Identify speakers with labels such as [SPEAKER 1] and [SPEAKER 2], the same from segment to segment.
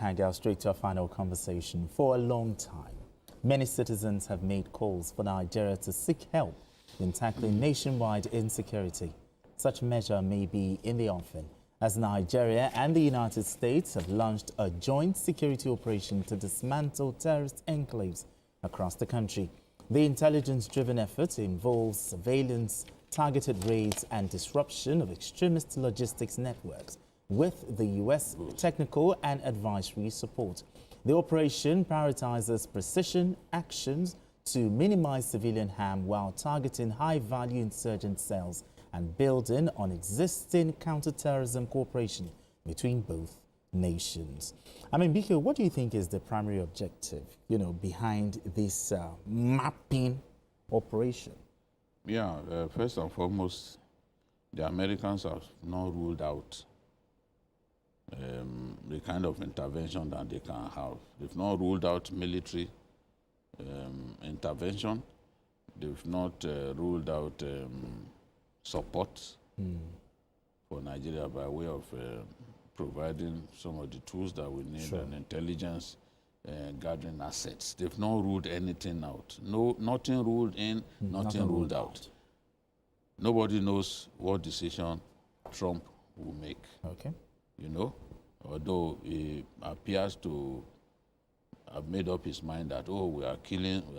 [SPEAKER 1] I go straight to our final conversation. For a long time, many citizens have made calls for Nigeria to seek help in tackling nationwide insecurity. Such measure may be in the offing, as Nigeria and the United States have launched a joint security operation to dismantle terrorist enclaves across the country. The intelligence-driven effort involves surveillance, targeted raids, and disruption of extremist logistics networks, with the U.S. technical and advisory support. The operation prioritizes precision actions to minimize civilian harm while targeting high-value insurgent cells and building on existing counterterrorism cooperation between both nations. I mean, Biko, what do you think is the primary objective, behind this mapping operation?
[SPEAKER 2] Yeah, first and foremost, the Americans have not ruled out the kind of intervention that they can have. They've not ruled out military intervention. They've not ruled out support for Nigeria by way of providing some of the tools that we need and intelligence gathering assets. They've not ruled anything out. No, nothing ruled in, nothing ruled out. Nobody knows what decision Trump will make.
[SPEAKER 1] Okay.
[SPEAKER 2] Although he appears to have made up his mind that, we are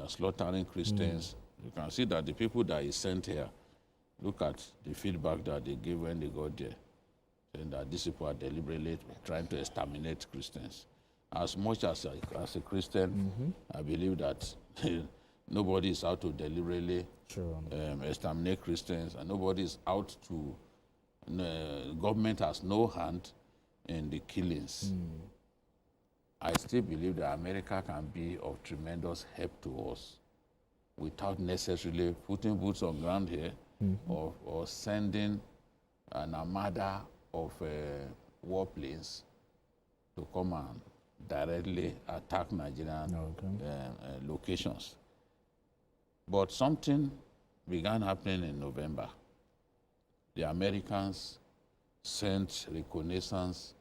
[SPEAKER 2] slaughtering Christians. You can see that the people that he sent here, look at the feedback that they gave when they got there, saying that these people are deliberately trying to exterminate Christians. As much as a Christian, I believe that nobody is out to deliberately exterminate Christians, and nobody is out to, government has no hand in the killings. I still believe that America can be of tremendous help to us without necessarily putting boots on ground here or sending an armada of warplanes to come and directly attack Nigerian locations. But something began happening in November. The Americans sent reconnaissance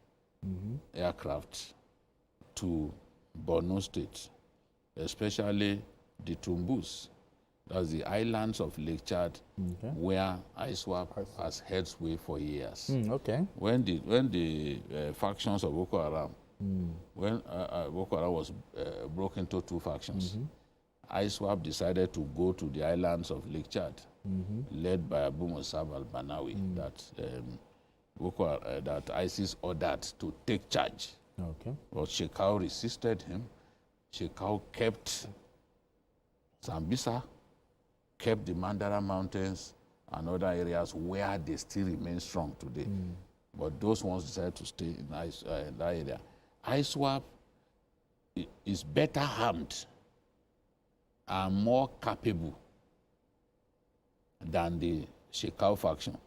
[SPEAKER 2] aircraft to Borno State, especially the Tumbus. That's the islands of Lake Chad, where ISWAP has held sway for years. When the factions of Boko Haram, when Boko Haram was broken into two factions, ISWAP decided to go to the islands of Lake Chad, led by Abu Musab al-Banawi, that ISIS ordered to take charge. But Shekau resisted him. Shekau kept Sambisa, kept the Mandara Mountains and other areas where they still remain strong today. But those ones decided to stay in that area. ISWAP is better armed and more capable than the Shekau faction.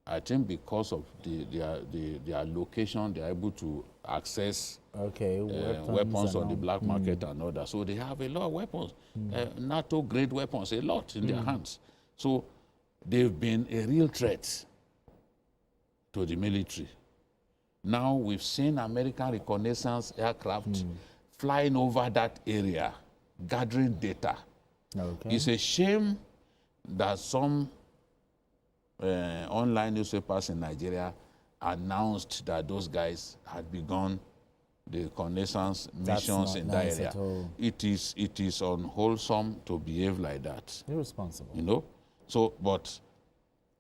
[SPEAKER 2] I think because of their location, they are able to access weapons on the black market and all that. So they have a lot of weapons, NATO-grade weapons, a lot in their hands. So they've been a real threat to the military. Now we've seen American reconnaissance aircraft flying over that area, gathering data. It's a shame that some online newspapers in Nigeria announced that those guys had begun the reconnaissance missions in that area. It is unwholesome to behave like that.
[SPEAKER 1] Irresponsible.
[SPEAKER 2] So, but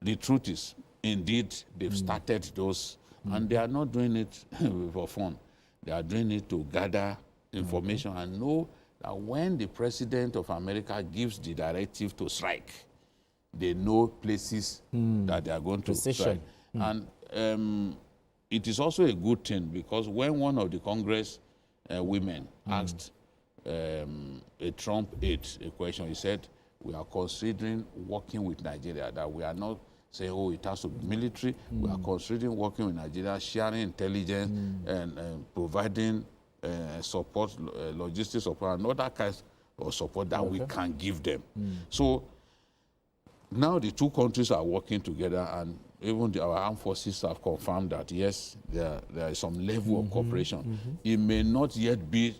[SPEAKER 2] the truth is, indeed, they've started those, and they are not doing it for fun. They are doing it to gather information and know that when the President of America gives the directive to strike, they know places that they are going to strike. And it is also a good thing, because when one of the Congress women asked a Trump aide a question, he said, we are considering working with Nigeria, that we are not saying, it has to be military. We are considering working with Nigeria, sharing intelligence and providing support, logistics support, and other kinds of support that we can give them. So now the two countries are working together, and even our armed forces have confirmed that, yes, there is some level of cooperation. It may not yet be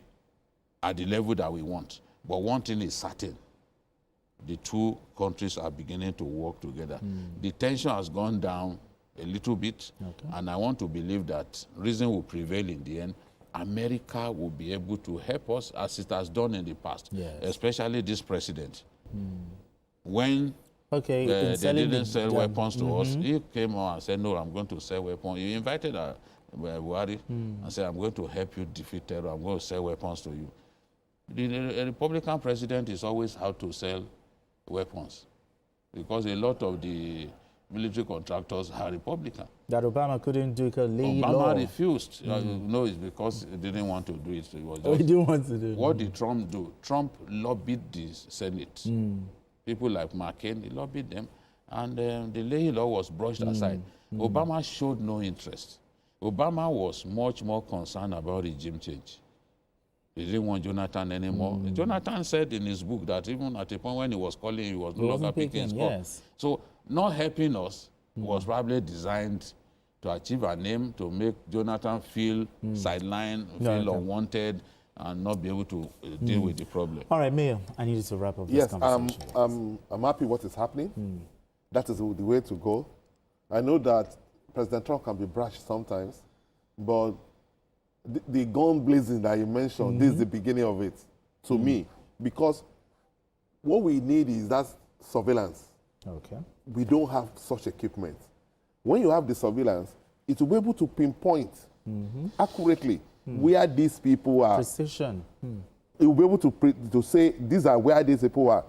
[SPEAKER 2] at the level that we want, but one thing is certain. The two countries are beginning to work together. The tension has gone down a little bit, and I want to believe that reason will prevail in the end. America will be able to help us as it has done in the past, especially this president. When they didn't sell weapons to us, he came on and said, no, I'm going to sell weapons. He invited Buhari and said, I'm going to help you defeat terror. I'm going to sell weapons to you. The Republican president is always how to sell weapons, because a lot of the military contractors are Republican.
[SPEAKER 1] That Obama couldn't do because
[SPEAKER 2] Obama refused. No, it's because he didn't want to do it. It was just,
[SPEAKER 1] he didn't want to do it.
[SPEAKER 2] What did Trump do? Trump lobbied the Senate. People like McCain, he lobbied them, and the Leahy law was brushed aside. Obama showed no interest. Obama was much more concerned about regime change. He didn't want Jonathan anymore. Jonathan said in his book that even at a point when he was calling, he was no longer picking his call. So not helping us was probably designed to achieve a name, to make Jonathan feel sidelined, feel unwanted, and not be able to deal with the problem.
[SPEAKER 1] All right, Mayor, I need you to wrap up this conversation.
[SPEAKER 3] I'm happy what is happening. That is the way to go. I know that President Trump can be brash sometimes, but the gun blazing that you mentioned, this is the beginning of it, to me, because what we need is that surveillance. We don't have such equipment. When you have the surveillance, it will be able to pinpoint accurately where these people are.
[SPEAKER 1] Precision.
[SPEAKER 3] It will be able to say, these are where these people are.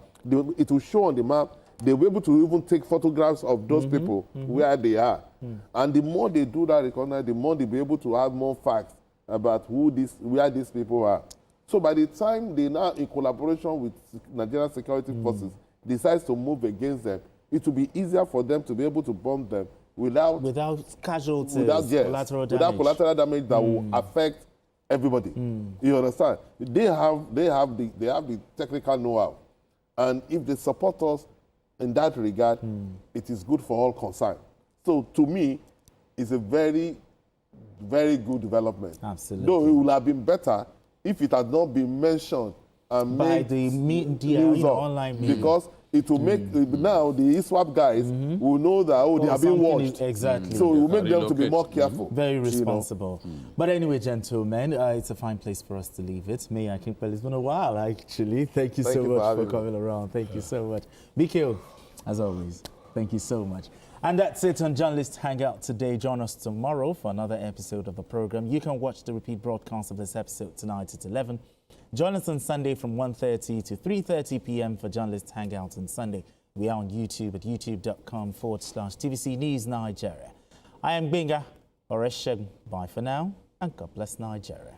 [SPEAKER 3] It will show on the map. They'll be able to even take photographs of those people where they are. And the more they do that, the more they'll be able to have more facts about where these people are. So by the time they now, in collaboration with Nigerian security forces, decides to move against them, it will be easier for them to be able to bomb them without
[SPEAKER 1] casualties,
[SPEAKER 3] collateral damage that will affect everybody. You understand? They have the technical know-how, and if they support us in that regard, it is good for all concerned. So to me, it's a very, very good development.
[SPEAKER 1] Absolutely.
[SPEAKER 3] Though it would have been better if it had not been mentioned and
[SPEAKER 1] by the media, online media,
[SPEAKER 3] because it will make now the ISWAP guys will know that they are being watched.
[SPEAKER 1] Exactly.
[SPEAKER 3] So it will make them to be more careful.
[SPEAKER 1] Very responsible. But anyway, gentlemen, it's a fine place for us to leave it. May I think it's been a while actually. Thank you so much for coming around. Thank you so much. BQ, as always, thank you so much. And that's it on Journalist Hangout today. Join us tomorrow for another episode of the program. You can watch the repeat broadcast of this episode tonight at 11. Join us on Sunday from 1:30 to 3:30 p.m. for Journalist Hangout on Sunday. We are on YouTube at youtube.com/TVC News Nigeria. I am Binga Oresheg. Bye for now, and God bless Nigeria.